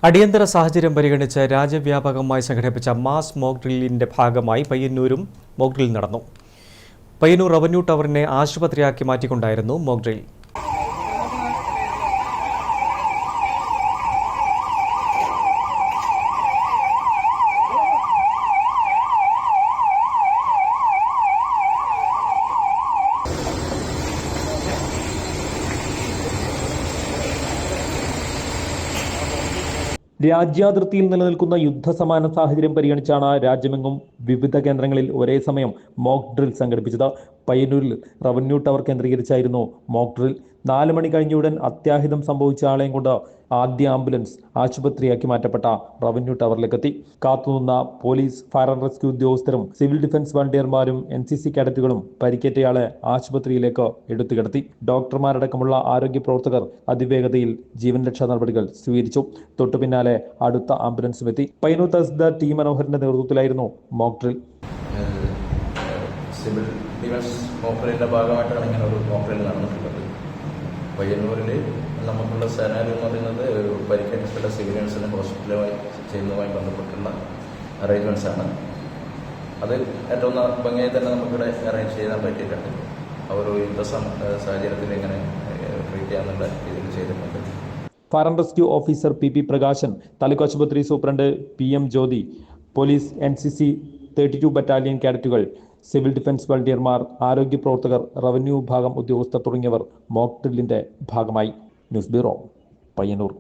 അടിയന്തര സാഹചര്യം പരിഗണിച്ച് രാജ്യവ്യാപകമായി സംഘടിപ്പിച്ച മാസ് മോക്ക് ഡ്രില്ലിന്റെ ഭാഗമായി പയ്യന്നൂരും മോക്ക് ഡ്രിൽ നടന്നു. പയ്യന്നൂർ റവന്യൂ ടവറിനെ ആശുപത്രിയാക്കി മാറ്റിക്കൊണ്ടായിരുന്നു മോക്ക് ഡ്രിൽ. രാജ്യാതിർത്തിയിൽ നിലനിൽക്കുന്ന യുദ്ധസമാന സാഹചര്യം പരിഗണിച്ചാണ് രാജ്യമെങ്ങും വിവിധ കേന്ദ്രങ്ങളിൽ ഒരേ സമയം മോക്ക് ഡ്രിൽ സംഘടിപ്പിച്ചത്. പയ്യന്നൂരിൽ റവന്യൂ ടവർ കേന്ദ്രീകരിച്ചായിരുന്നു മോക്ക് ഡ്രിൽ. 4 മണി കഴിഞ്ഞുടൻ അത്യാഹിതം സംഭവിച്ച ആളെയും കൊണ്ട് ആദ്യ ആംബുലൻസ് ആശുപത്രിയാക്കി മാറ്റപ്പെട്ട റവന്യൂ ടവറിലേക്കെത്തി. കാത്തുനിന്ന പോലീസ്, ഫയർ ആൻഡ് റെസ്ക്യൂ ഉദ്യോഗസ്ഥരും സിവിൽ ഡിഫൻസ് വളണ്ടിയർമാരും NCC കേഡറ്റുകളും പരിക്കേറ്റയാളെ ആശുപത്രിയിലേക്ക് എടുത്തുകിടത്തി. ഡോക്ടർമാരടക്കമുള്ള ആരോഗ്യ പ്രവർത്തകർ അതിവേഗതയിൽ ജീവൻ രക്ഷാ നടപടികൾ സ്വീകരിച്ചു. തൊട്ടു പിന്നാലെ അടുത്ത ആംബുലൻസും എത്തി. പയ്യന്നൂർ തഹസിൽദാർ ടി മനോഹരന്റെ നേതൃത്വത്തിലായിരുന്നു mock drill. Civil defence mock ഭാഗമായിട്ടാണ് ഇങ്ങനെ ഒരു മോക്ക് ഡ്രിൽ നടന്നിട്ടുള്ളത്. പയ്യന്നൂരിൽ നമുക്കുള്ള സേനാരി എന്ന് പറയുന്നത് ഒരു പരിക്കേറ്റപ്പെട്ട സിവിലിയൻസിനെ ഹോസ്പിറ്റലുമായി ചെയ്യുന്നതുമായി ബന്ധപ്പെട്ടുള്ള അറേഞ്ച്മെൻറ്റ്സ് ആണ്. അത് ഏറ്റവും ഭംഗിയായി തന്നെ നമുക്കിവിടെ അറേഞ്ച് ചെയ്യാൻ പറ്റിയിട്ടുണ്ട്. അവർ യുദ്ധ സാഹചര്യത്തിൽ എങ്ങനെ ട്രീറ്റ് ചെയ്യാന്നുള്ള രീതിയിൽ ചെയ്തിട്ടുണ്ട്. Fire and rescue officer PP Prakashan, taluk ആശുപത്രി superintendent PM Jyothi, police, NCC 32 battalion കേഡറ്റുകൾ, സിവിൽ ഡിഫൻസ് വളണ്ടിയർമാർ, ആരോഗ്യ പ്രവർത്തകർ, റവന്യൂ വിഭാഗം ഉദ്യോഗസ്ഥർ തുടങ്ങിയവർ മോക്ക് ഡ്രില്ലിന്റെ ഭാഗമായി. News bureau, Payyanur.